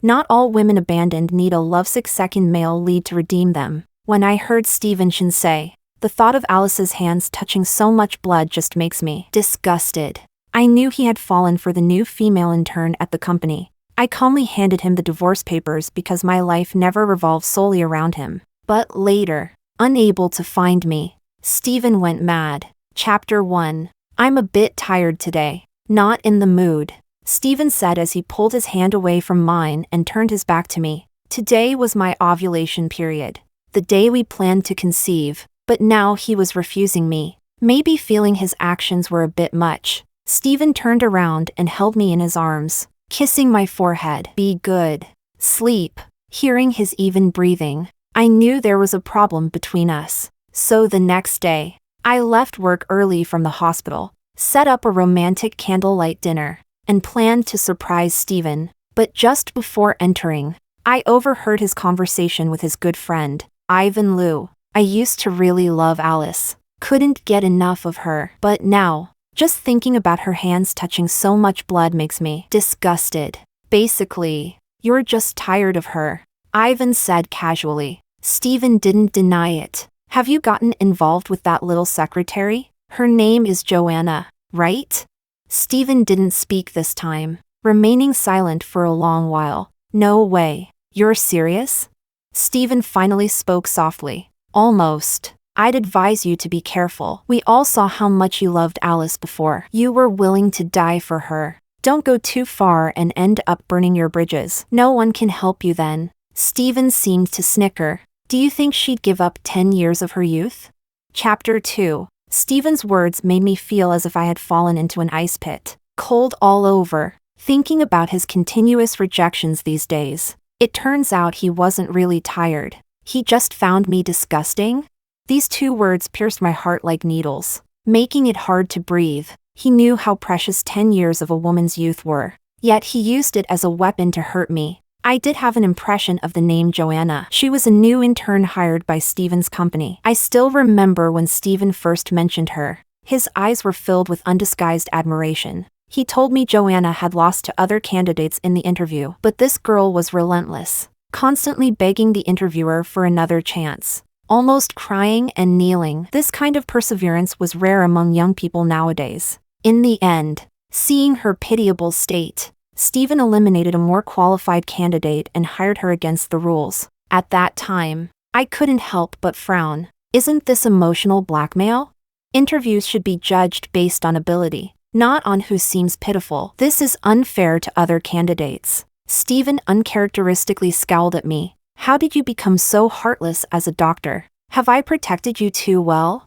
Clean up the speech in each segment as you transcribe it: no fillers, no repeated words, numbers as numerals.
Not all women abandoned need a lovesick second male lead to redeem them. When I heard Steven Shen say, "The thought of Alice's hands touching so much blood just makes me disgusted," I knew he had fallen for the new female intern at the company. I calmly handed him the divorce papers because my life never revolved solely around him. But later, unable to find me, Steven went mad. Chapter 1. I'm a bit tired today. Not in the mood, Steven said as he pulled his hand away from mine and turned his back to me. Today was my ovulation period. The day we planned to conceive, but now he was refusing me. Maybe feeling his actions were a bit much. Steven turned around and held me in his arms, kissing my forehead. Be good. Sleep. Hearing his even breathing, I knew there was a problem between us. So the next day, I left work early from the hospital, set up a romantic candlelight dinner, and planned to surprise Steven. But just before entering, I overheard his conversation with his good friend, Ivan Liu. I used to really love Alice. Couldn't get enough of her. But now, just thinking about her hands touching so much blood makes me disgusted. Basically, you're just tired of her, Ivan said casually. Steven didn't deny it. Have you gotten involved with that little secretary? Her name is Joanna, right? Steven didn't speak this time, remaining silent for a long while. No way. You're serious? Steven finally spoke softly. Almost. I'd advise you to be careful. We all saw how much you loved Alice before. You were willing to die for her. Don't go too far and end up burning your bridges. No one can help you then. Steven seemed to snicker. Do you think she'd give up 10 years of her youth? Chapter 2. Steven's words made me feel as if I had fallen into an ice pit. Cold all over. Thinking about his continuous rejections these days. It turns out he wasn't really tired. He just found me disgusting? These two words pierced my heart like needles, making it hard to breathe. He knew how precious 10 years of a woman's youth were. Yet he used it as a weapon to hurt me. I did have an impression of the name Joanna. She was a new intern hired by Steven's company. I still remember when Steven first mentioned her. His eyes were filled with undisguised admiration. He told me Joanna had lost to other candidates in the interview, but this girl was relentless, constantly begging the interviewer for another chance, almost crying and kneeling. This kind of perseverance was rare among young people nowadays. In the end, seeing her pitiable state, Steven eliminated a more qualified candidate and hired her against the rules. At that time, I couldn't help but frown. Isn't this emotional blackmail? Interviews should be judged based on ability, not on who seems pitiful. This is unfair to other candidates. Steven uncharacteristically scowled at me. How did you become so heartless as a doctor? Have I protected you too well?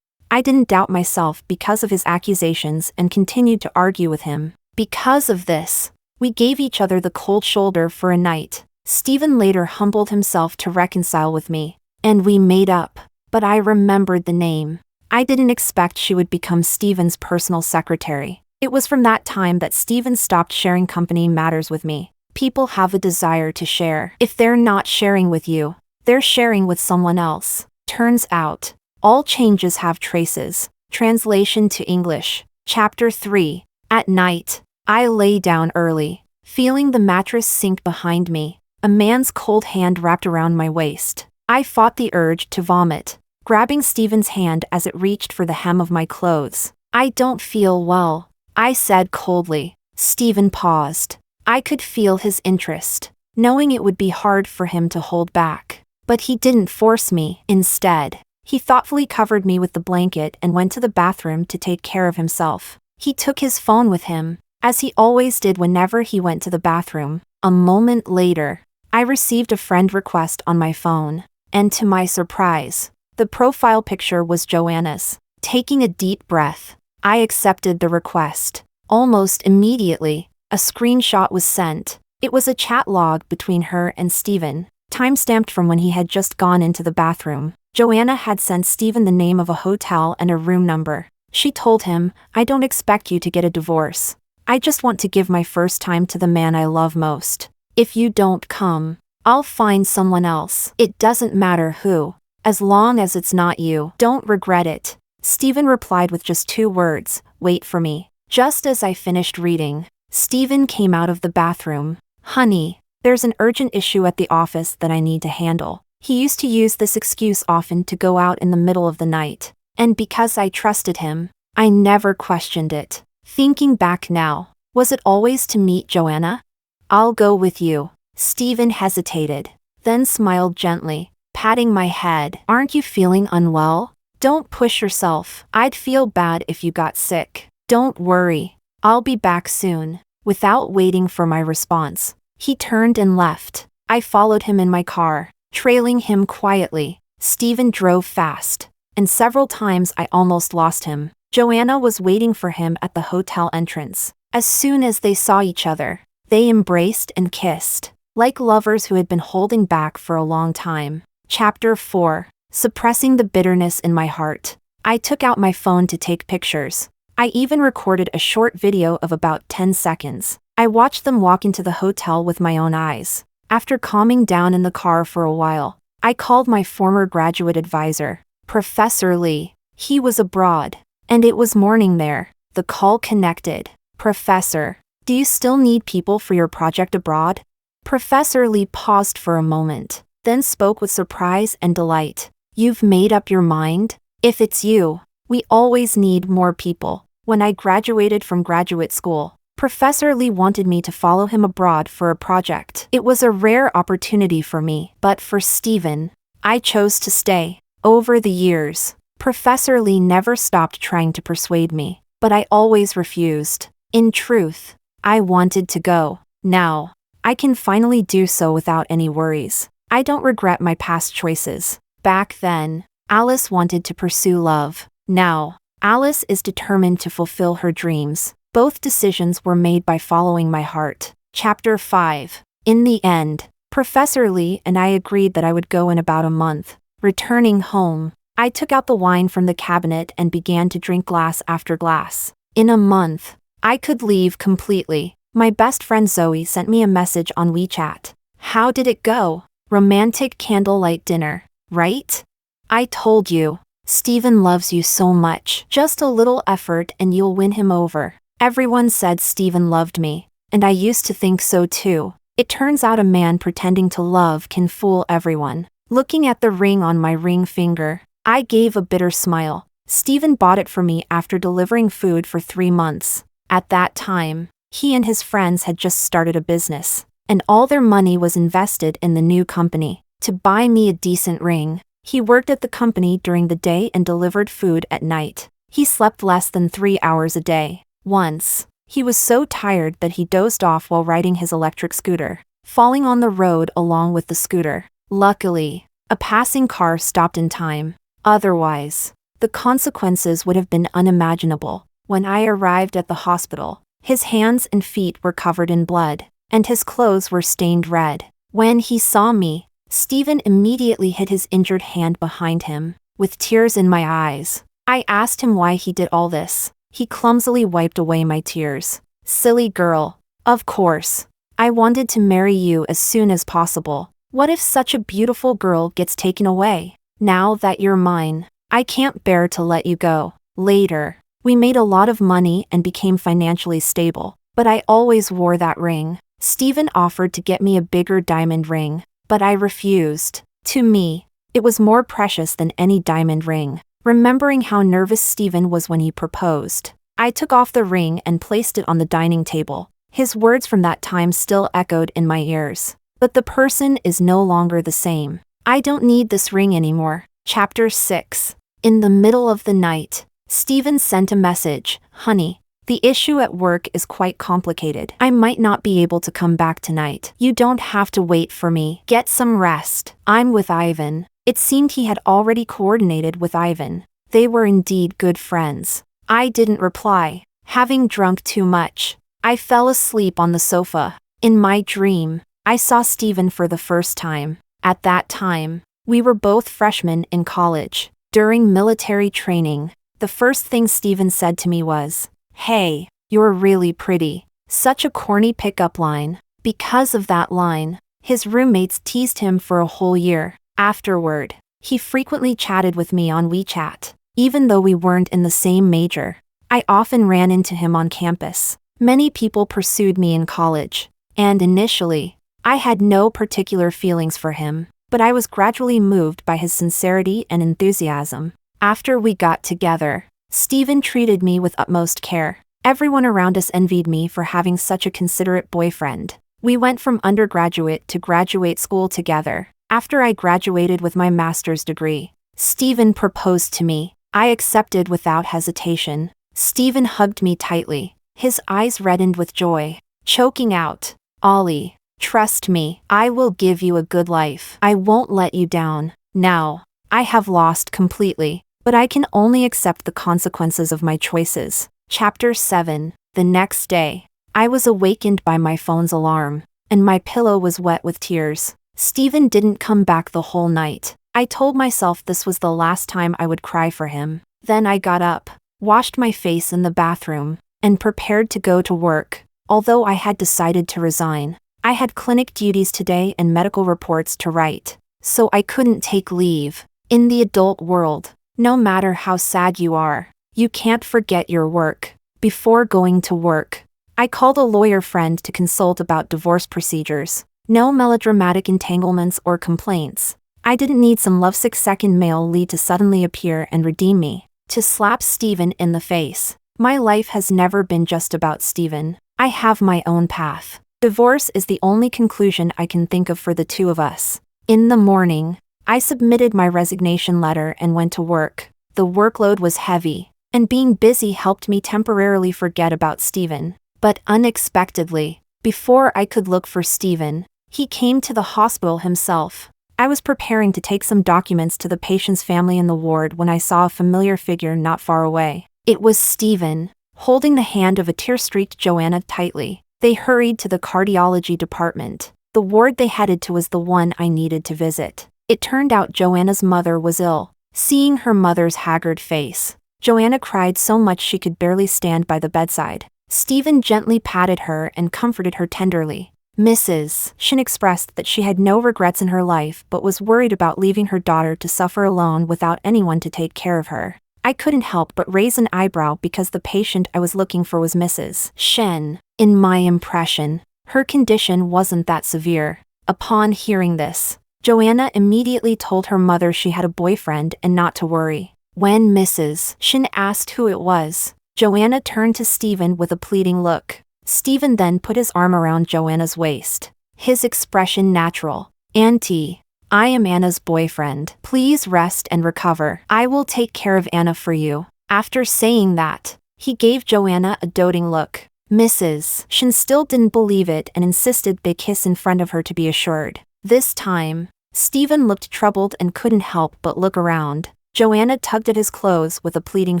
I didn't doubt myself because of his accusations and continued to argue with him. Because of this, we gave each other the cold shoulder for a night. Steven later humbled himself to reconcile with me, and we made up. But I remembered the name. I didn't expect she would become Steven's personal secretary. It was from that time that Steven stopped sharing company matters with me. People have a desire to share. If they're not sharing with you, they're sharing with someone else. Turns out, all changes have traces. Translation to English. Chapter 3. At night, I lay down early, feeling the mattress sink behind me. A man's cold hand wrapped around my waist. I fought the urge to vomit, grabbing Steven's hand as it reached for the hem of my clothes. I don't feel well, I said coldly. Steven paused. I could feel his interest, knowing it would be hard for him to hold back. But he didn't force me. Instead, he thoughtfully covered me with the blanket and went to the bathroom to take care of himself. He took his phone with him, as he always did whenever he went to the bathroom. A moment later, I received a friend request on my phone, and to my surprise, the profile picture was Joanna's. Taking a deep breath, I accepted the request. Almost immediately, a screenshot was sent. It was a chat log between her and Steven, timestamped from when he had just gone into the bathroom. Joanna had sent Steven the name of a hotel and a room number. She told him, "I don't expect you to get a divorce. I just want to give my first time to the man I love most. If you don't come, I'll find someone else. It doesn't matter who. As long as it's not you. Don't regret it." Steven replied with just 2 words, "Wait for me." Just as I finished reading, Steven came out of the bathroom. "Honey, There's an urgent issue at the office that I need to handle. He used to use this excuse often to go out in the middle of the night. And because I trusted him, I never questioned it. Thinking back now, was it always to meet Joanna? I'll go with you. Steven hesitated, then smiled gently, patting my head. Aren't you feeling unwell? Don't push yourself. I'd feel bad if you got sick. Don't worry. I'll be back soon. Without waiting for my response, he turned and left. I followed him in my car, trailing him quietly. Steven drove fast, and several times I almost lost him. Joanna was waiting for him at the hotel entrance. As soon as they saw each other, they embraced and kissed, like lovers who had been holding back for a long time. Chapter 4. Suppressing the bitterness in my heart. I took out my phone to take pictures. I even recorded a short video of about 10 seconds. I watched them walk into the hotel with my own eyes. After calming down in the car for a while, I called my former graduate advisor, Professor Lee. He was abroad, and it was morning there. The call connected. Professor, do you still need people for your project abroad? Professor Lee paused for a moment, then spoke with surprise and delight. You've made up your mind? If it's you, we always need more people. When I graduated from graduate school, Professor Lee wanted me to follow him abroad for a project. It was a rare opportunity for me, but for Steven, I chose to stay. Over the years, Professor Lee never stopped trying to persuade me, but I always refused. In truth, I wanted to go. Now, I can finally do so without any worries. I don't regret my past choices. Back then, Alice wanted to pursue love. Now, Alice is determined to fulfill her dreams. Both decisions were made by following my heart. Chapter 5. In the end, Professor Lee and I agreed that I would go in about a month. Returning home, I took out the wine from the cabinet and began to drink glass after glass. In a month, I could leave completely. My best friend Zoe sent me a message on WeChat. How did it go? Romantic candlelight dinner, right? I told you, Steven loves you so much. Just a little effort and you'll win him over. Everyone said Steven loved me, and I used to think so too. It turns out a man pretending to love can fool everyone. Looking at the ring on my ring finger, I gave a bitter smile. Steven bought it for me after delivering food for 3 months. At that time, he and his friends had just started a business, and all their money was invested in the new company. To buy me a decent ring, he worked at the company during the day and delivered food at night. He slept less than 3 hours a day. Once, he was so tired that he dozed off while riding his electric scooter, falling on the road along with the scooter. Luckily, a passing car stopped in time. Otherwise, the consequences would have been unimaginable. When I arrived at the hospital, his hands and feet were covered in blood, and his clothes were stained red. When he saw me, Steven immediately hid his injured hand behind him. With tears in my eyes, I asked him why he did all this. He clumsily wiped away my tears. Silly girl. Of course. I wanted to marry you as soon as possible. What if such a beautiful girl gets taken away? Now that you're mine, I can't bear to let you go. Later, we made a lot of money and became financially stable, but I always wore that ring. Steven offered to get me a bigger diamond ring, but I refused. To me, it was more precious than any diamond ring. Remembering how nervous Steven was when he proposed, I took off the ring and placed it on the dining table. His words from that time still echoed in my ears. But the person is no longer the same. I don't need this ring anymore. Chapter 6. In the middle of the night, Steven sent a message. Honey, the issue at work is quite complicated. I might not be able to come back tonight. You don't have to wait for me. Get some rest. I'm with Ivan. It seemed he had already coordinated with Ivan. They were indeed good friends. I didn't reply. Having drunk too much, I fell asleep on the sofa. In my dream, I saw Steven for the first time. At that time, we were both freshmen in college. During military training, the first thing Steven said to me was, "Hey, you're really pretty." Such a corny pickup line. Because of that line, his roommates teased him for a whole year. Afterward, he frequently chatted with me on WeChat. Even though we weren't in the same major, I often ran into him on campus. Many people pursued me in college, and initially, I had no particular feelings for him, but I was gradually moved by his sincerity and enthusiasm. After we got together, Steven treated me with utmost care. Everyone around us envied me for having such a considerate boyfriend. We went from undergraduate to graduate school together. After I graduated with my master's degree, Steven proposed to me. I accepted without hesitation. Steven hugged me tightly. His eyes reddened with joy, choking out, "Ollie, trust me, I will give you a good life. I won't let you down. Now, I have lost completely, but I can only accept the consequences of my choices." Chapter 7. The next day, I was awakened by my phone's alarm, and my pillow was wet with tears. Steven didn't come back the whole night. I told myself this was the last time I would cry for him. Then I got up, washed my face in the bathroom, and prepared to go to work. Although I had decided to resign, I had clinic duties today and medical reports to write, so I couldn't take leave. In the adult world, no matter how sad you are, you can't forget your work. Before going to work, I called a lawyer friend to consult about divorce procedures. No melodramatic entanglements or complaints. I didn't need some lovesick second male lead to suddenly appear and redeem me, to slap Steven in the face. My life has never been just about Steven. I have my own path. Divorce is the only conclusion I can think of for the two of us. In the morning, I submitted my resignation letter and went to work. The workload was heavy, and being busy helped me temporarily forget about Steven. But unexpectedly, before I could look for Steven, he came to the hospital himself. I was preparing to take some documents to the patient's family in the ward when I saw a familiar figure not far away. It was Steven, holding the hand of a tear-streaked Joanna tightly. They hurried to the cardiology department. The ward they headed to was the one I needed to visit. It turned out Joanna's mother was ill. Seeing her mother's haggard face, Joanna cried so much she could barely stand by the bedside. Steven gently patted her and comforted her tenderly. Mrs. Shen expressed that she had no regrets in her life but was worried about leaving her daughter to suffer alone without anyone to take care of her. I couldn't help but raise an eyebrow because the patient I was looking for was Mrs. Shen. In my impression, her condition wasn't that severe. Upon hearing this, Joanna immediately told her mother she had a boyfriend and not to worry. When Mrs. Shen asked who it was, Joanna turned to Steven with a pleading look. Steven then put his arm around Joanna's waist, his expression natural. Auntie, I am Anna's boyfriend. Please rest and recover. I will take care of Anna for you. After saying that, he gave Joanna a doting look. Mrs. Shen still didn't believe it and insisted they kiss in front of her to be assured. This time, Steven looked troubled and couldn't help but look around. Joanna tugged at his clothes with a pleading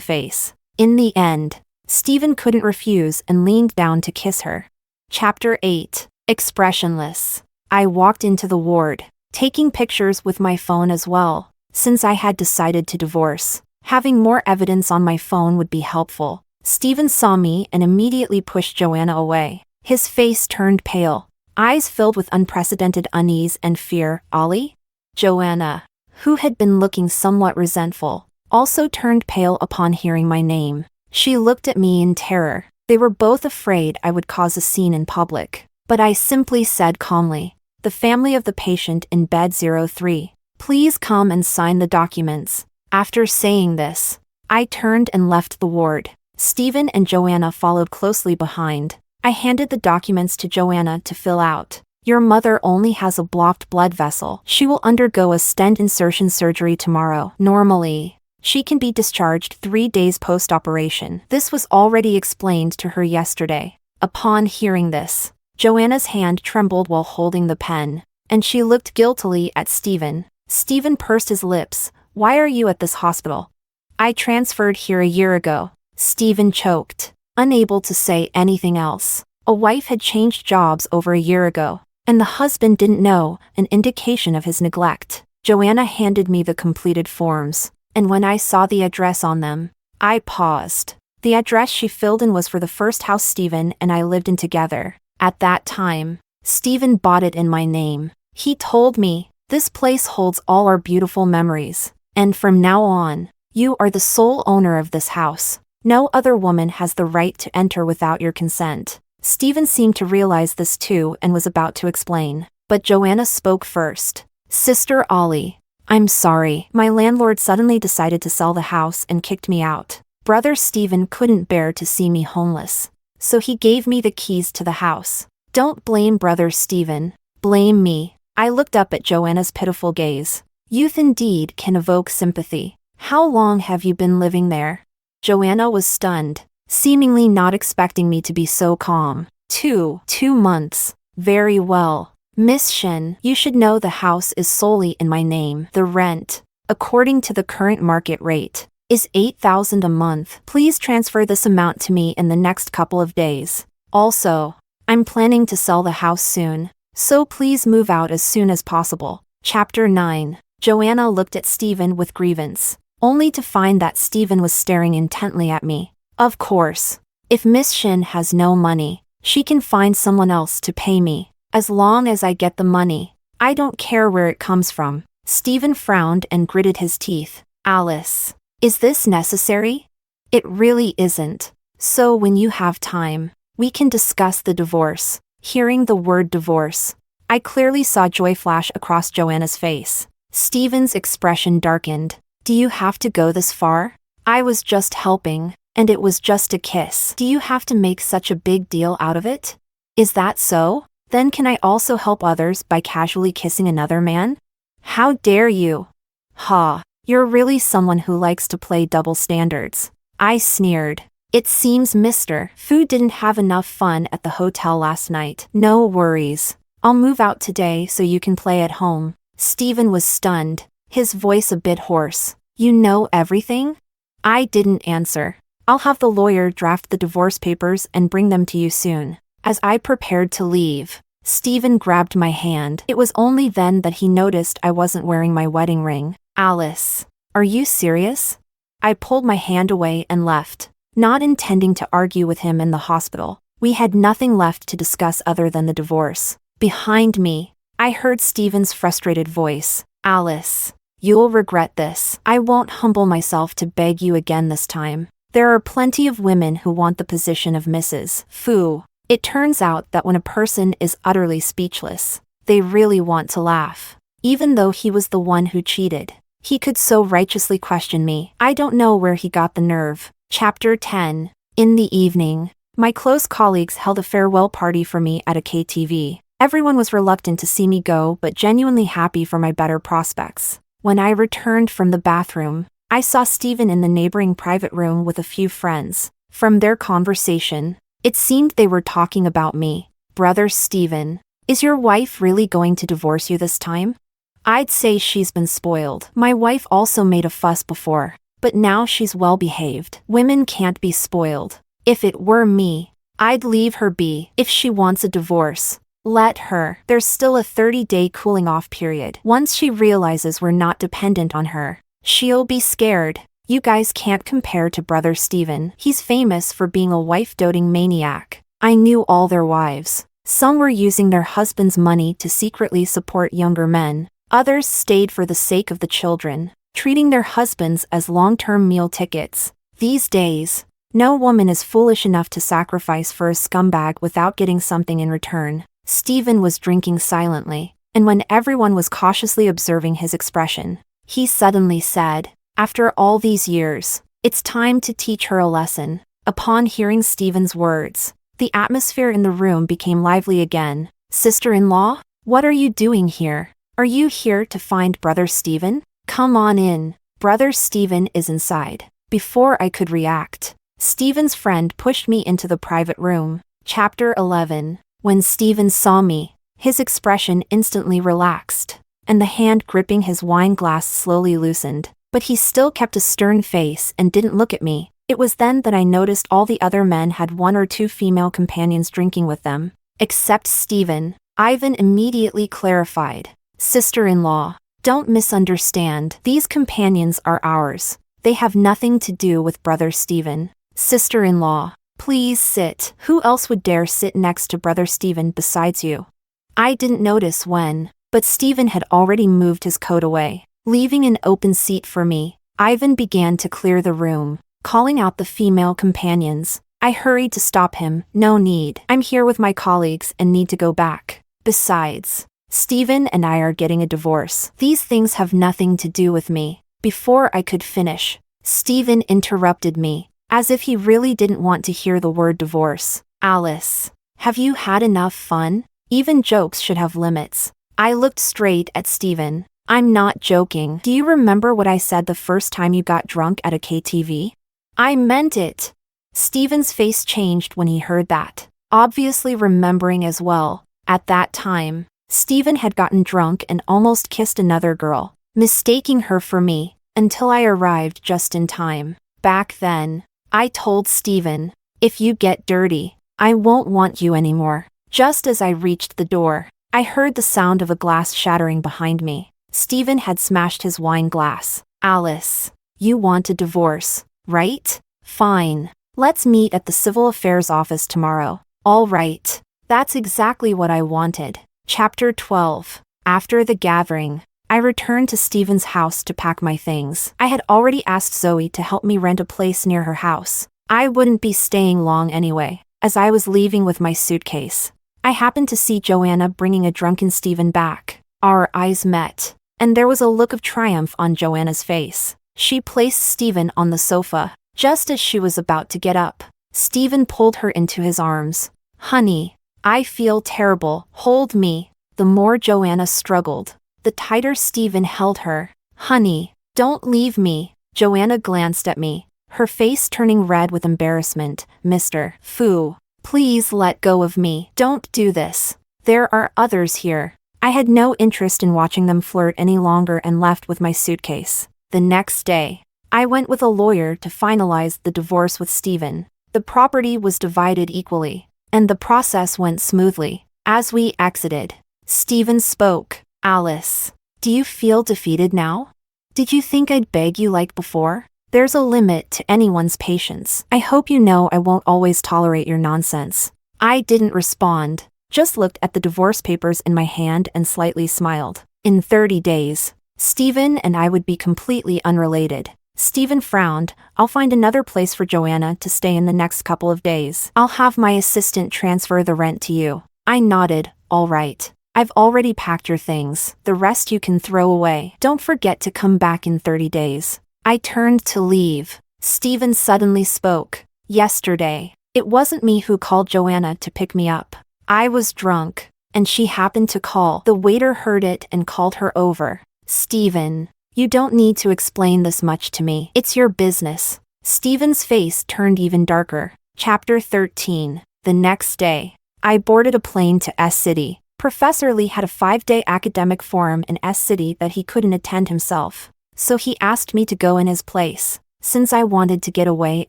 face. In the end, Steven couldn't refuse and leaned down to kiss her. Chapter 8. Expressionless. I walked into the ward, taking pictures with my phone as well. Since I had decided to divorce, having more evidence on my phone would be helpful. Steven saw me and immediately pushed Joanna away. His face turned pale, eyes filled with unprecedented unease and fear. Ollie? Joanna, who had been looking somewhat resentful, also turned pale upon hearing my name. She looked at me in terror. They were both afraid I would cause a scene in public. But I simply said calmly, "The family of the patient in bed 03. Please come and sign the documents." After saying this, I turned and left the ward. Steven and Joanna followed closely behind. I handed the documents to Joanna to fill out. Your mother only has a blocked blood vessel. She will undergo a stent insertion surgery tomorrow. Normally, she can be discharged 3 days post-operation. This was already explained to her yesterday. Upon hearing this, Joanna's hand trembled while holding the pen, and she looked guiltily at Steven. Steven pursed his lips. Why are you at this hospital? I transferred here a year ago. Steven choked, unable to say anything else. A wife had changed jobs over a year ago, and the husband didn't know, an indication of his neglect. Joanna handed me the completed forms, and when I saw the address on them, I paused. The address she filled in was for the first house Steven and I lived in together. At that time, Steven bought it in my name. He told me, "This place holds all our beautiful memories, and from now on, you are the sole owner of this house. No other woman has the right to enter without your consent." Steven seemed to realize this too and was about to explain. But Joanna spoke first. Sister Ollie, I'm sorry. My landlord suddenly decided to sell the house and kicked me out. Brother Steven couldn't bear to see me homeless, so he gave me the keys to the house. Don't blame Brother Steven. Blame me. I looked up at Joanna's pitiful gaze. Youth indeed can evoke sympathy. How long have you been living there? Joanna was stunned, seemingly not expecting me to be so calm. 2 months. Very well. Miss Shen, you should know the house is solely in my name. The rent, according to the current market rate, is $8,000 a month. Please transfer this amount to me in the next couple of days. Also, I'm planning to sell the house soon, so please move out as soon as possible. Chapter 9. Joanna looked at Steven with grievance, only to find that Steven was staring intently at me. Of course, if Miss Shen has no money, she can find someone else to pay me. As long as I get the money, I don't care where it comes from. Steven frowned and gritted his teeth. Alice, is this necessary? It really isn't. So when you have time, we can discuss the divorce. Hearing the word divorce, I clearly saw joy flash across Joanna's face. Steven's expression darkened. Do you have to go this far? I was just helping, and it was just a kiss. Do you have to make such a big deal out of it? Is that so? Then can I also help others by casually kissing another man? How dare you? Ha, you're really someone who likes to play double standards. I sneered. It seems Mr. Fu didn't have enough fun at the hotel last night. No worries. I'll move out today so you can play at home. Steven was stunned, his voice a bit hoarse. You know everything? I didn't answer. I'll have the lawyer draft the divorce papers and bring them to you soon. As I prepared to leave, Steven grabbed my hand. It was only then that he noticed I wasn't wearing my wedding ring. Alice, are you serious? I pulled my hand away and left, not intending to argue with him in the hospital. We had nothing left to discuss other than the divorce. Behind me, I heard Steven's frustrated voice. Alice, you'll regret this. I won't humble myself to beg you again this time. There are plenty of women who want the position of Mrs. Fu. It turns out that when a person is utterly speechless, they really want to laugh. Even though he was the one who cheated, he could so righteously question me. I don't know where he got the nerve. Chapter 10. In the evening, my close colleagues held a farewell party for me at a KTV. Everyone was reluctant to see me go but genuinely happy for my better prospects. When I returned from the bathroom, I saw Steven in the neighboring private room with a few friends. From their conversation, it seemed they were talking about me. Brother Steven, is your wife really going to divorce you this time? I'd say she's been spoiled. My wife also made a fuss before, but now she's well behaved. Women can't be spoiled. If it were me, I'd leave her be. If she wants a divorce, let her. There's still a 30-day cooling off period. Once she realizes we're not dependent on her, she'll be scared. You guys can't compare to Brother Steven. He's famous for being a wife-doting maniac. I knew all their wives. Some were using their husbands' money to secretly support younger men. Others stayed for the sake of the children, treating their husbands as long-term meal tickets. These days, no woman is foolish enough to sacrifice for a scumbag without getting something in return. Steven was drinking silently, and when everyone was cautiously observing his expression, he suddenly said, "After all these years, it's time to teach her a lesson." Upon hearing Steven's words, the atmosphere in the room became lively again. Sister-in-law, what are you doing here? Are you here to find Brother Steven? Come on in. Brother Steven is inside. Before I could react, Steven's friend pushed me into the private room. Chapter 11. When Steven saw me, his expression instantly relaxed, and the hand gripping his wine glass slowly loosened. But he still kept a stern face and didn't look at me. It was then that I noticed all the other men had 1 or 2 female companions drinking with them. Except Steven. Ivan immediately clarified. Sister-in-law, don't misunderstand. These companions are ours. They have nothing to do with Brother Steven. Sister-in-law, please sit. Who else would dare sit next to Brother Steven besides you? I didn't notice when, but Steven had already moved his coat away, leaving an open seat for me. Ivan began to clear the room, calling out the female companions. I hurried to stop him. No need. I'm here with my colleagues and need to go back. Besides, Steven and I are getting a divorce. These things have nothing to do with me. Before I could finish, Steven interrupted me, as if he really didn't want to hear the word divorce. Alice, have you had enough fun? Even jokes should have limits. I looked straight at Steven. I'm not joking. Do you remember what I said the first time you got drunk at a KTV? I meant it. Steven's face changed when he heard that, obviously remembering as well. At that time, Steven had gotten drunk and almost kissed another girl, mistaking her for me, until I arrived just in time. Back then, I told Steven, if you get dirty, I won't want you anymore. Just as I reached the door, I heard the sound of a glass shattering behind me. Steven had smashed his wine glass. Alice, you want a divorce, right? Fine. Let's meet at the Civil Affairs office tomorrow. All right. That's exactly what I wanted. Chapter 12. After the gathering, I returned to Steven's house to pack my things. I had already asked Zoe to help me rent a place near her house. I wouldn't be staying long anyway. As I was leaving with my suitcase, I happened to see Joanna bringing a drunken Steven back. Our eyes met, and there was a look of triumph on Joanna's face. She placed Steven on the sofa. Just as she was about to get up, Steven pulled her into his arms. Honey, I feel terrible. Hold me. The more Joanna struggled, the tighter Steven held her. Honey, don't leave me. Joanna glanced at me, her face turning red with embarrassment. Mr. Fu, please let go of me. Don't do this. There are others here. I had no interest in watching them flirt any longer and left with my suitcase. The next day, I went with a lawyer to finalize the divorce with Steven. The property was divided equally, and the process went smoothly. As we exited, Steven spoke. Alice, do you feel defeated now? Did you think I'd beg you like before? There's a limit to anyone's patience. I hope you know I won't always tolerate your nonsense. I didn't respond, just looked at the divorce papers in my hand and slightly smiled. In 30 days, Steven and I would be completely unrelated. Steven frowned. I'll find another place for Joanna to stay in the next couple of days. I'll have my assistant transfer the rent to you. I nodded. All right. I've already packed your things. The rest you can throw away. Don't forget to come back in 30 days. I turned to leave. Steven suddenly spoke. Yesterday, it wasn't me who called Joanna to pick me up. I was drunk, and she happened to call. The waiter heard it and called her over. Steven, you don't need to explain this much to me. It's your business. Steven's face turned even darker. Chapter 13. The next day, I boarded a plane to S-City. Professor Lee had a 5-day academic forum in S-City that he couldn't attend himself, so he asked me to go in his place, since I wanted to get away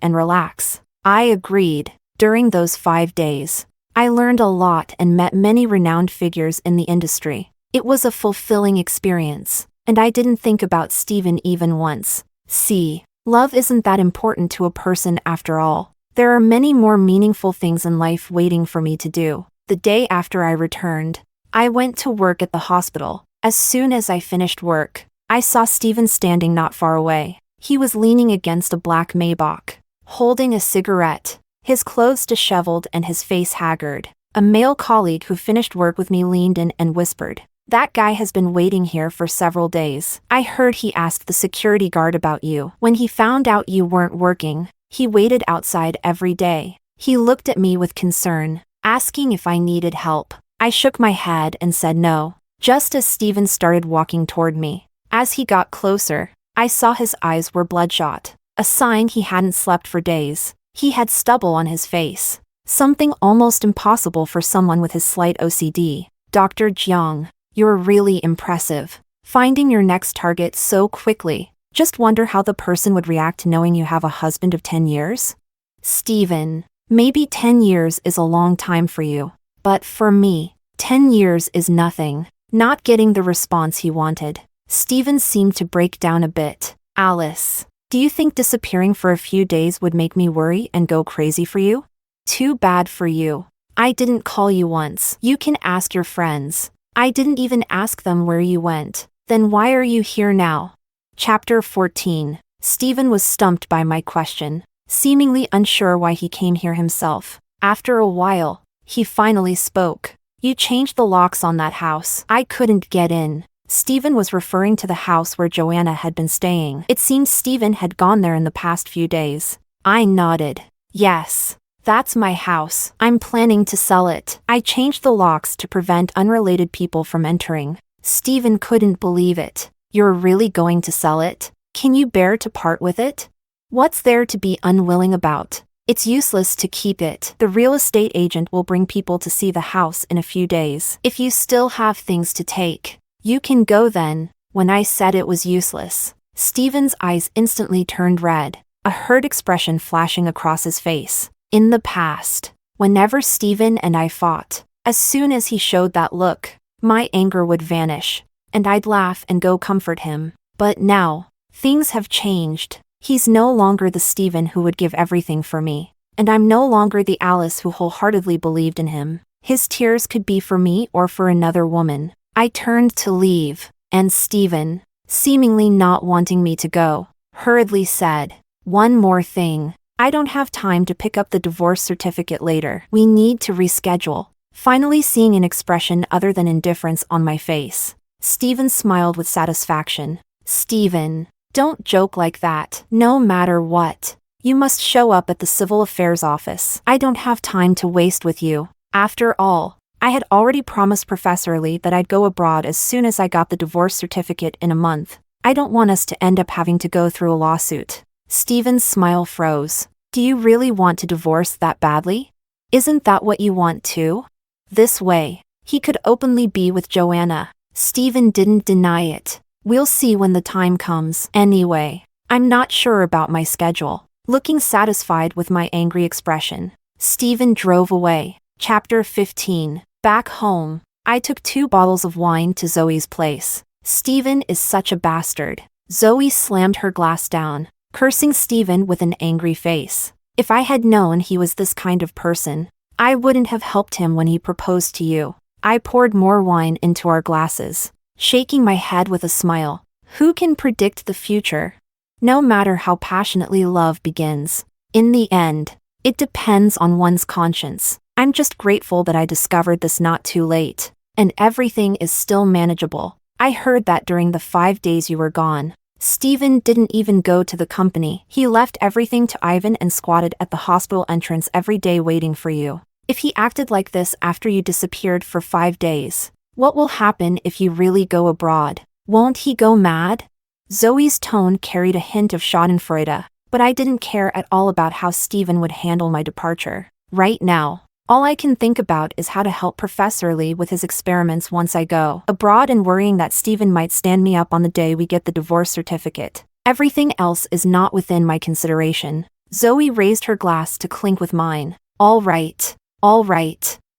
and relax. I agreed. During those 5 days, I learned a lot and met many renowned figures in the industry. It was a fulfilling experience, and I didn't think about Steven even once. See, love isn't that important to a person after all. There are many more meaningful things in life waiting for me to do. The day after I returned, I went to work at the hospital. As soon as I finished work, I saw Steven standing not far away. He was leaning against a black Maybach, holding a cigarette, his clothes disheveled and his face haggard. A male colleague who finished work with me leaned in and whispered, "That guy has been waiting here for several days. I heard he asked the security guard about you. When he found out you weren't working, he waited outside every day." He looked at me with concern, asking if I needed help. I shook my head and said no, just as Steven started walking toward me. As he got closer, I saw his eyes were bloodshot, a sign he hadn't slept for days. He had stubble on his face, something almost impossible for someone with his slight OCD. "Dr. Jiang, you're really impressive. Finding your next target so quickly. Just wonder how the person would react knowing you have a husband of 10 years? Steven, maybe 10 years is a long time for you, but for me, 10 years is nothing." Not getting the response he wanted, Steven seemed to break down a bit. "Alice, do you think disappearing for a few days would make me worry and go crazy for you? Too bad for you. I didn't call you once. You can ask your friends. I didn't even ask them where you went. Then why are you here now?" Chapter 14. Steven was stumped by my question, seemingly unsure why he came here himself. After a while, he finally spoke. You changed the locks on that house. I couldn't get in. Steven was referring to the house where Joanna had been staying. It seemed Steven had gone there in the past few days. I nodded. Yes. That's my house. I'm planning to sell it. I changed the locks to prevent unrelated people from entering. Steven couldn't believe it. You're really going to sell it? Can you bear to part with it? What's there to be unwilling about? It's useless to keep it. The real estate agent will bring people to see the house in a few days. If you still have things to take, you can go then. When I said it was useless, Steven's eyes instantly turned red, a hurt expression flashing across his face. In the past, whenever Steven and I fought, as soon as he showed that look, my anger would vanish, and I'd laugh and go comfort him. But now, things have changed. He's no longer the Steven who would give everything for me, and I'm no longer the Alice who wholeheartedly believed in him. His tears could be for me or for another woman. I turned to leave, and Steven, seemingly not wanting me to go, hurriedly said, "One more thing. I don't have time to pick up the divorce certificate later. We need to reschedule." Finally seeing an expression other than indifference on my face, Steven smiled with satisfaction. "Steven, don't joke like that. No matter what, you must show up at the Civil Affairs office. I don't have time to waste with you. After all, I had already promised Professor Lee that I'd go abroad as soon as I got the divorce certificate in a month. I don't want us to end up having to go through a lawsuit." Steven's smile froze. "Do you really want to divorce that badly? Isn't that what you want too?" This way, he could openly be with Joanna. Steven didn't deny it. "We'll see when the time comes. Anyway, I'm not sure about my schedule." Looking satisfied with my angry expression, Steven drove away. Chapter 15. Back home, I took 2 bottles of wine to Zoe's place. "Steven is such a bastard." Zoe slammed her glass down, cursing Steven with an angry face. "If I had known he was this kind of person, I wouldn't have helped him when he proposed to you." I poured more wine into our glasses, shaking my head with a smile. Who can predict the future? No matter how passionately love begins, in the end, it depends on one's conscience. I'm just grateful that I discovered this not too late, and everything is still manageable. I heard that during the 5 days you were gone, Steven didn't even go to the company. He left everything to Ivan and squatted at the hospital entrance every day waiting for you. If he acted like this after you disappeared for 5 days, what will happen if you really go abroad? Won't he go mad? Zoe's tone carried a hint of schadenfreude, but I didn't care at all about how Steven would handle my departure. Right now, all I can think about is how to help Professor Lee with his experiments once I go abroad and worrying that Steven might stand me up on the day we get the divorce certificate. Everything else is not within my consideration. Zoe raised her glass to clink with mine. All right.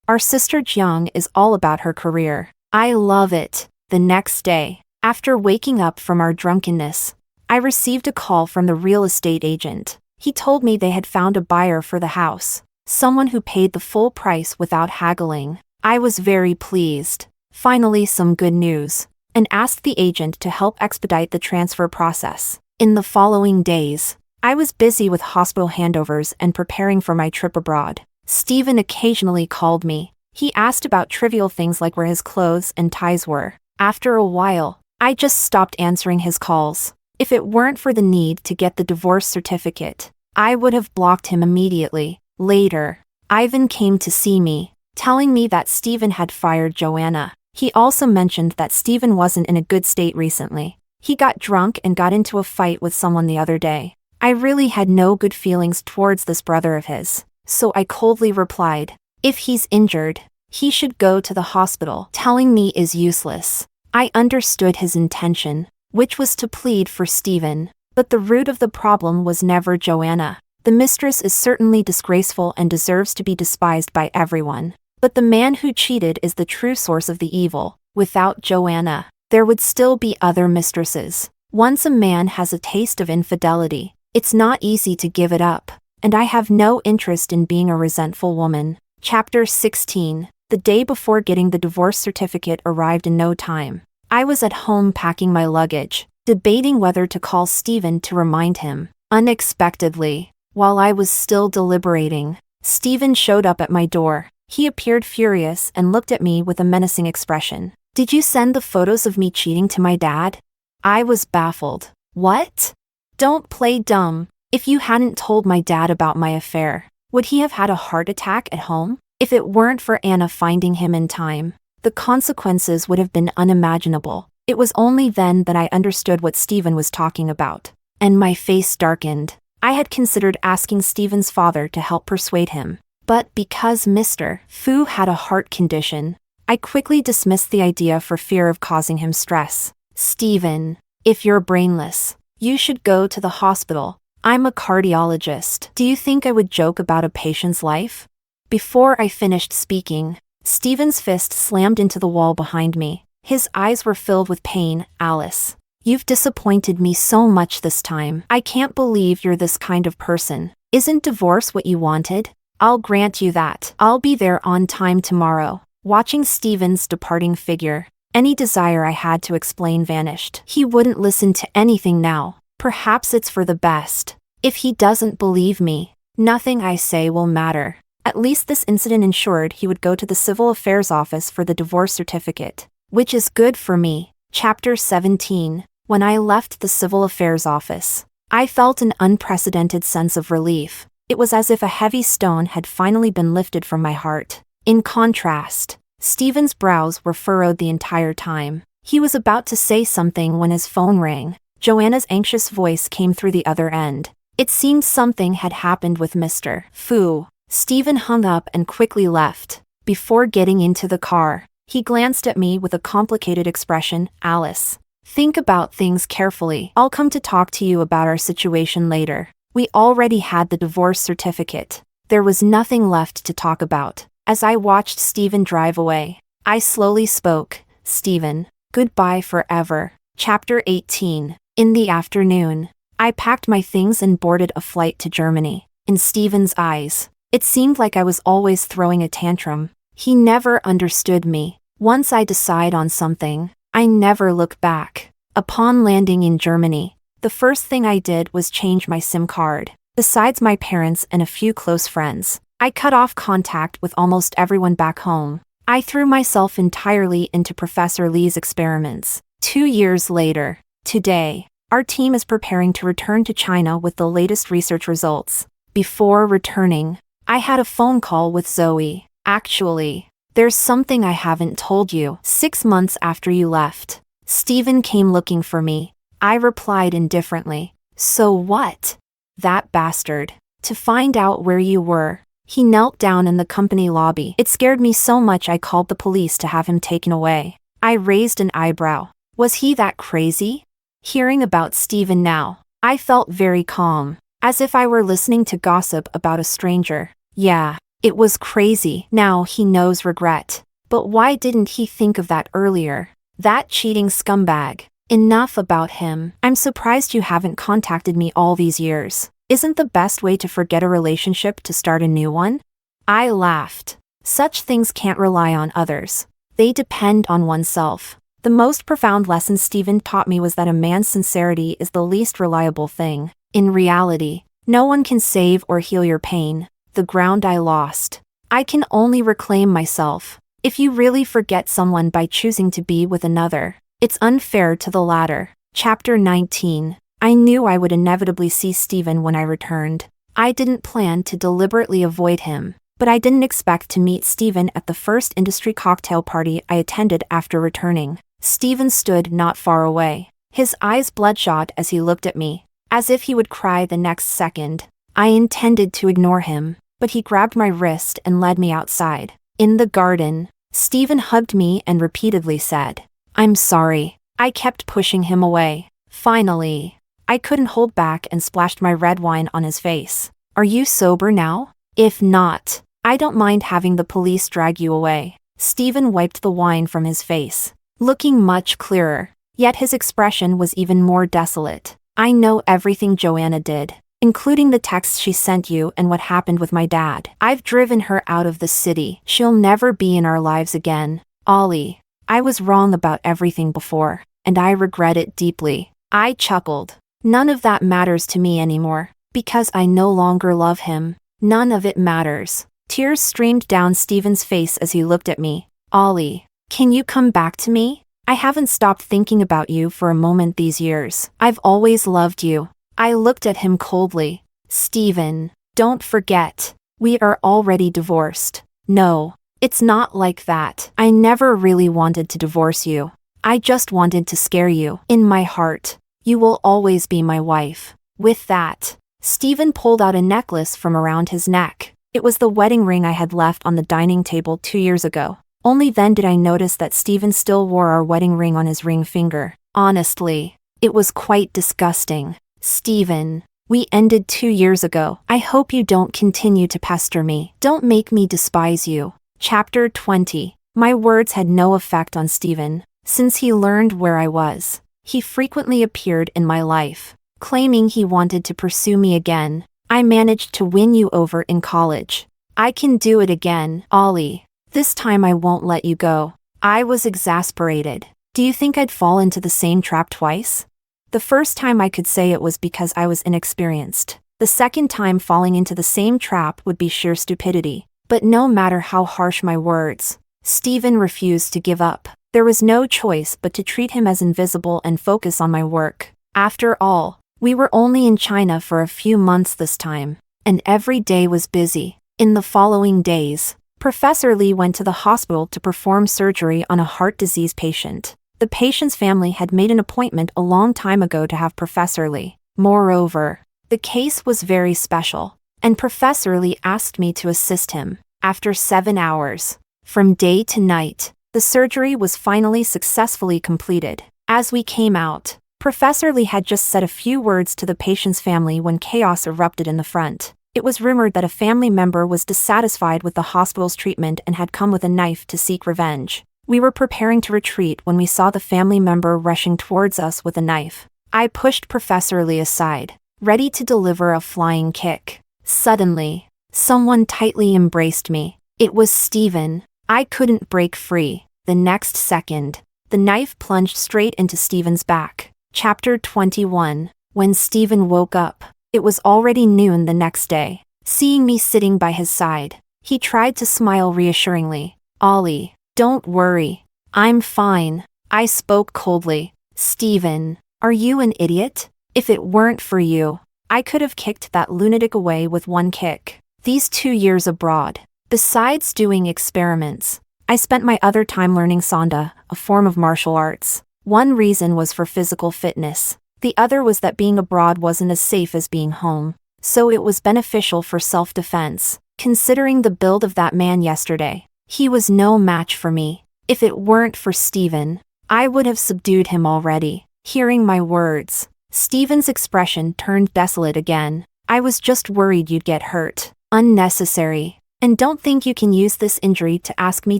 Our sister Jiang is all about her career. I love it. The next day, after waking up from our drunkenness, I received a call from the real estate agent. He told me they had found a buyer for the house, someone who paid the full price without haggling. I was very pleased. Finally some good news, and asked the agent to help expedite the transfer process. In the following days, I was busy with hospital handovers and preparing for my trip abroad. Steven occasionally called me. He asked about trivial things like where his clothes and ties were. After a while, I just stopped answering his calls. If it weren't for the need to get the divorce certificate, I would have blocked him immediately. Later, Ivan came to see me, telling me that Steven had fired Joanna. He also mentioned that Steven wasn't in a good state recently. He got drunk and got into a fight with someone the other day. I really had no good feelings towards this brother of his, so I coldly replied, "If he's injured, he should go to the hospital." Telling me is useless. I understood his intention, which was to plead for Steven, but the root of the problem was never Joanna. The mistress is certainly disgraceful and deserves to be despised by everyone, but the man who cheated is the true source of the evil. Without Joanna, there would still be other mistresses. Once a man has a taste of infidelity, it's not easy to give it up, and I have no interest in being a resentful woman. Chapter 16. The day before getting the divorce certificate arrived in no time. I was at home packing my luggage, debating whether to call Steven to remind him. Unexpectedly, while I was still deliberating, Steven showed up at my door. He appeared furious and looked at me with a menacing expression. Did you send the photos of me cheating to my dad? I was baffled. What? Don't play dumb. If you hadn't told my dad about my affair, would he have had a heart attack at home? If it weren't for Anna finding him in time, the consequences would have been unimaginable. It was only then that I understood what Steven was talking about, and my face darkened. I had considered asking Steven's father to help persuade him, but because Mr. Fu had a heart condition, I quickly dismissed the idea for fear of causing him stress. Steven, if you're brainless, you should go to the hospital. I'm a cardiologist. Do you think I would joke about a patient's life? Before I finished speaking, Steven's fist slammed into the wall behind me. His eyes were filled with pain. Alice, you've disappointed me so much this time. I can't believe you're this kind of person. Isn't divorce what you wanted? I'll grant you that. I'll be there on time tomorrow. Watching Steven's departing figure, any desire I had to explain vanished. He wouldn't listen to anything now. Perhaps it's for the best. If he doesn't believe me, nothing I say will matter. At least this incident ensured he would go to the Civil Affairs Office for the divorce certificate, which is good for me. Chapter 17. When I left the Civil Affairs Office, I felt an unprecedented sense of relief. It was as if a heavy stone had finally been lifted from my heart. In contrast, Steven's brows were furrowed the entire time. He was about to say something when his phone rang. Joanna's anxious voice came through the other end. It seemed something had happened with Mr. Fu. Steven hung up and quickly left. Before getting into the car, he glanced at me with a complicated expression. Alice, think about things carefully. I'll come to talk to you about our situation later. We already had the divorce certificate. There was nothing left to talk about. As I watched Steven drive away, I slowly spoke. Steven, goodbye forever. Chapter 18. In the afternoon, I packed my things and boarded a flight to Germany. In Steven's eyes, it seemed like I was always throwing a tantrum. He never understood me. Once I decide on something, I never look back. Upon landing in Germany, the first thing I did was change my SIM card. Besides my parents and a few close friends, I cut off contact with almost everyone back home. I threw myself entirely into Professor Lee's experiments. 2 years later, today, our team is preparing to return to China with the latest research results. Before returning, I had a phone call with Zoe. Actually, there's something I haven't told you. 6 months after you left, Steven came looking for me. I replied indifferently. So what? That bastard. To find out where you were. He knelt down in the company lobby. It scared me so much I called the police to have him taken away. I raised an eyebrow. Was he that crazy? Hearing about Steven now, I felt very calm, as if I were listening to gossip about a stranger. Yeah, it was crazy. Now he knows regret. But why didn't he think of that earlier? That cheating scumbag. Enough about him. I'm surprised you haven't contacted me all these years. Isn't the best way to forget a relationship to start a new one? I laughed. Such things can't rely on others. They depend on oneself. The most profound lesson Steven taught me was that a man's sincerity is the least reliable thing. In reality, no one can save or heal your pain. The ground I lost. I can only reclaim myself. If you really forget someone by choosing to be with another, it's unfair to the latter. Chapter 19. I knew I would inevitably see Steven when I returned. I didn't plan to deliberately avoid him, but I didn't expect to meet Steven at the first industry cocktail party I attended after returning. Steven stood not far away, his eyes bloodshot as he looked at me, as if he would cry the next second. I intended to ignore him, but he grabbed my wrist and led me outside. In the garden, Steven hugged me and repeatedly said, "I'm sorry." I kept pushing him away. Finally, I couldn't hold back and splashed my red wine on his face. "Are you sober now? If not, I don't mind having the police drag you away." Steven wiped the wine from his face, looking much clearer, yet his expression was even more desolate. "I know everything Joanna did, including the texts she sent you and what happened with my dad. I've driven her out of the city. She'll never be in our lives again. Ollie, I was wrong about everything before, and I regret it deeply." I chuckled. None of that matters to me anymore, because I no longer love him. None of it matters. Tears streamed down Steven's face as he looked at me. Ollie, can you come back to me? I haven't stopped thinking about you for a moment these years. I've always loved you. I looked at him coldly. Steven, don't forget, we are already divorced. No, it's not like that. I never really wanted to divorce you. I just wanted to scare you. In my heart, you will always be my wife. With that, Steven pulled out a necklace from around his neck. It was the wedding ring I had left on the dining table 2 years ago. Only then did I notice that Steven still wore our wedding ring on his ring finger. Honestly, it was quite disgusting. Steven, we ended 2 years ago. I hope you don't continue to pester me. Don't make me despise you. Chapter 20. My words had no effect on Steven. Since he learned where I was, he frequently appeared in my life, claiming he wanted to pursue me again. I managed to win you over in college. I can do it again, Ollie. This time I won't let you go. I was exasperated. Do you think I'd fall into the same trap twice? The first time I could say it was because I was inexperienced. The second time falling into the same trap would be sheer stupidity. But no matter how harsh my words, Steven refused to give up. There was no choice but to treat him as invisible and focus on my work. After all, we were only in China for a few months this time, and every day was busy. In the following days, Professor Lee went to the hospital to perform surgery on a heart disease patient. The patient's family had made an appointment a long time ago to have Professor Lee. Moreover, the case was very special, and Professor Lee asked me to assist him. After 7 hours, from day to night, the surgery was finally successfully completed. As we came out, Professor Lee had just said a few words to the patient's family when chaos erupted in the front. It was rumored that a family member was dissatisfied with the hospital's treatment and had come with a knife to seek revenge. We were preparing to retreat when we saw the family member rushing towards us with a knife. I pushed Professor Lee aside, ready to deliver a flying kick. Suddenly, someone tightly embraced me. It was Steven. I couldn't break free. The next second, the knife plunged straight into Steven's back. Chapter 21. When Steven woke up, it was already noon the next day. Seeing me sitting by his side, he tried to smile reassuringly. Ollie, don't worry. I'm fine. I spoke coldly. Steven, are you an idiot? If it weren't for you, I could have kicked that lunatic away with one kick. These 2 years abroad, besides doing experiments, I spent my other time learning Sanda, a form of martial arts. One reason was for physical fitness. The other was that being abroad wasn't as safe as being home. So it was beneficial for self-defense. Considering the build of that man yesterday, he was no match for me. If it weren't for Steven, I would have subdued him already. Hearing my words, Steven's expression turned desolate again. I was just worried you'd get hurt. Unnecessary. And don't think you can use this injury to ask me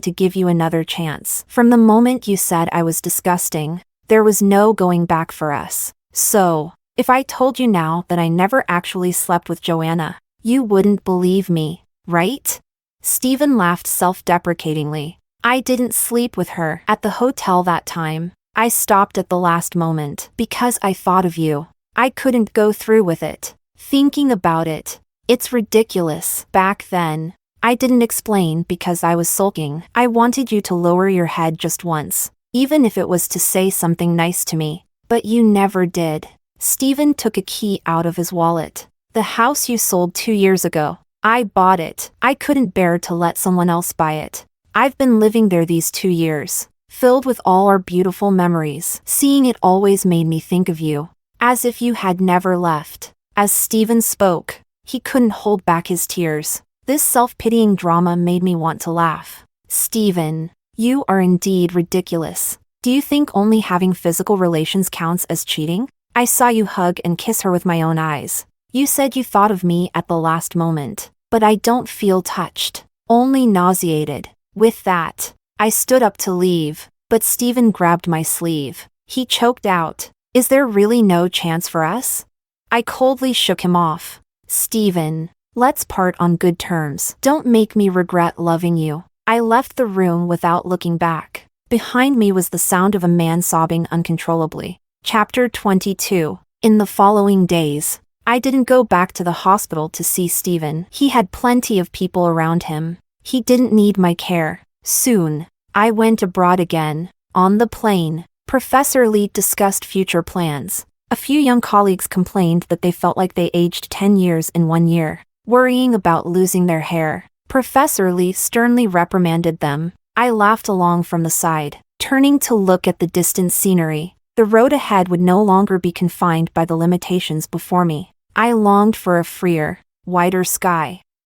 to give you another chance. From the moment you said I was disgusting, there was no going back for us. So, if I told you now that I never actually slept with Joanna, you wouldn't believe me, right? Steven laughed self-deprecatingly. I didn't sleep with her at the hotel that time. I stopped at the last moment because I thought of you. I couldn't go through with it. Thinking about it, it's ridiculous. Back then, I didn't explain because I was sulking. I wanted you to lower your head just once, even if it was to say something nice to me. But you never did. Steven took a key out of his wallet. The house you sold 2 years ago. I bought it. I couldn't bear to let someone else buy it. I've been living there these 2 years, filled with all our beautiful memories. Seeing it always made me think of you, as if you had never left. As Steven spoke, he couldn't hold back his tears. This self-pitying drama made me want to laugh. Steven, you are indeed ridiculous. Do you think only having physical relations counts as cheating? I saw you hug and kiss her with my own eyes. You said you thought of me at the last moment, but I don't feel touched, only nauseated. With that, I stood up to leave, but Steven grabbed my sleeve. He choked out, "Is there really no chance for us?" I coldly shook him off. Steven, let's part on good terms. Don't make me regret loving you. I left the room without looking back. Behind me was the sound of a man sobbing uncontrollably. Chapter 22. In the following days, I didn't go back to the hospital to see Steven. He had plenty of people around him. He didn't need my care. Soon, I went abroad again. On the plane, Professor Lee discussed future plans. A few young colleagues complained that they felt like they aged 10 years in 1 year, worrying about losing their hair. Professor Lee sternly reprimanded them. I laughed along from the side, turning to look at the distant scenery. The road ahead would no longer be confined by the limitations before me. I longed for a freer, wider sky.